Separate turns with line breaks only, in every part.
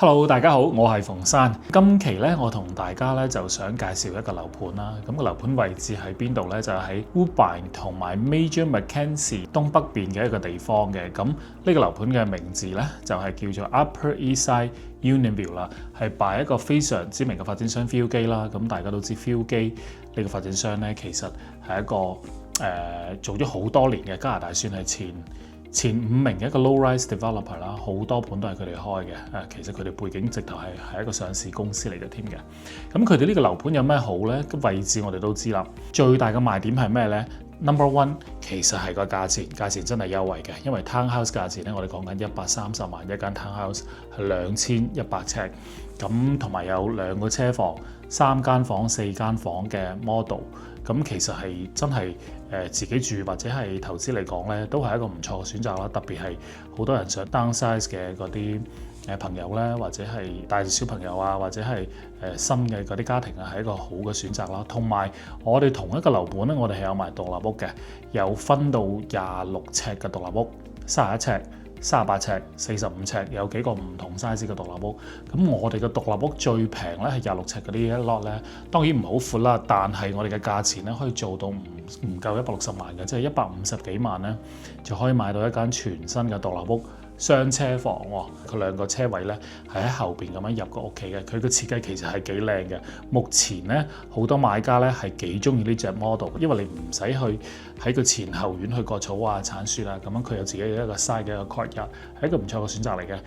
Hello，大家好，我係馮山。今期咧，我同大家咧就想介紹一個樓盤啦。咁個樓盤位置喺邊度咧？就喺 Woodbine 同埋 Major Mackenzie 東北邊嘅一個地方嘅。咁呢個樓盤嘅名字咧就係叫做 Upper East Side Unionville 啦，係拜一個非常知名嘅發展商 Fieldgate 啦。咁大家都知 Fieldgate 呢個發展商咧，其實係一個做咗好多年嘅加拿大算係前5名嘅一個 low-rise developer 啦，好多盤都係佢哋開嘅。其實佢哋背景直頭係一個上市公司嚟嘅添嘅。咁佢哋呢個樓盤有咩好呢？個位置我哋都知啦。最大嘅賣點係咩呢？ Number one 其實係個價錢真係優惠嘅，因為 townhouse 價錢咧，我哋講緊130萬一間 townhouse 係2100尺，咁同埋有2個車房、3間房、4間房嘅 model。咁其實係真係自己住或者係投資嚟講咧，都係一個唔錯嘅選擇啦。特別係好多人想 downsize 嘅嗰啲朋友咧，或者係帶住小朋友啊，或者係新嘅嗰啲家庭啊，係一個好嘅選擇啦。同埋我哋同一個樓盤咧，我哋係有埋獨立屋嘅，有分到26尺嘅獨立屋、31尺、38尺、45尺，有幾個唔同 size 嘅獨立屋。咁我哋嘅獨立屋最平咧係26尺嗰啲一 lot 咧，當然唔好闊啦，但係我哋嘅價錢咧可以做到唔夠160萬嘅，即係150幾萬咧就可以買到一間全新嘅獨立屋。雙車房喎，佢2個車位咧係喺後邊咁樣入個屋企嘅，佢個設計其實係幾靚嘅。目前咧好多買家咧係幾中意呢隻 model，因為你唔使去喺個前後院去割草啊、鏟樹啊，咁樣佢有自己嘅一個 side 嘅一個 courtyard，係一個唔錯嘅選擇嚟嘅。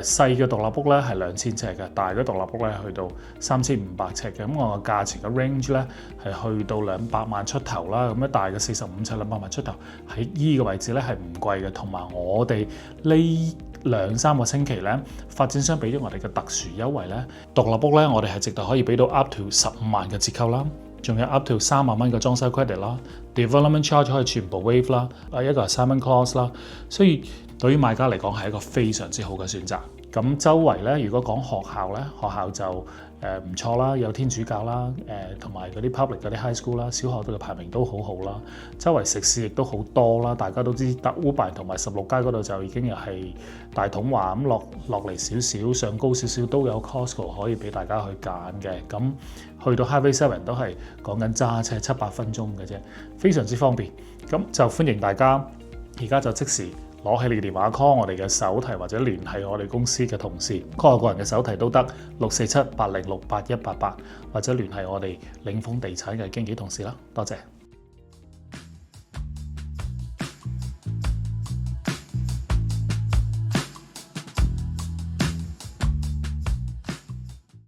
細嘅獨立屋咧係2000尺嘅，大嘅獨立屋咧去到3500尺嘅。咁我個價錢嘅 range 咧係去到200萬出頭啦。咁一大嘅45尺200萬出頭，喺依個位置咧係唔貴嘅。同埋我哋呢2-3個星期咧，發展商俾咗我哋嘅特殊優惠咧，獨立屋咧我哋係直頭可以俾到 up to 15萬嘅折扣啦，仲有 up to 3萬蚊嘅裝修 credit 啦 ，development charge 可以全部 waive 啦，一個係assignment clause 啦，所以對於買家嚟講係一個非常之好嘅選擇。咁周圍咧，如果講學校咧，學校就唔錯啦，有天主教啦，同埋嗰啲 public 嗰啲 high school 啦，小學嘅排名都好好啦。周圍食肆亦都好多啦，大家都知德 Woodbine 同埋16街嗰度就已經又係大統華咁落嚟少少，上高少少都有 Costco 可以俾大家去揀嘅。咁去到 Highway 7都係講緊揸車7-8分鐘嘅啫，非常之方便。咁就歡迎大家而家就即時攞起你嘅電話 call 我哋嘅手提，或者聯繫我哋公司嘅同事 call 我個人嘅手提都得，647-806-8188，或者聯繫我哋領豐地產嘅經紀同事啦。多謝。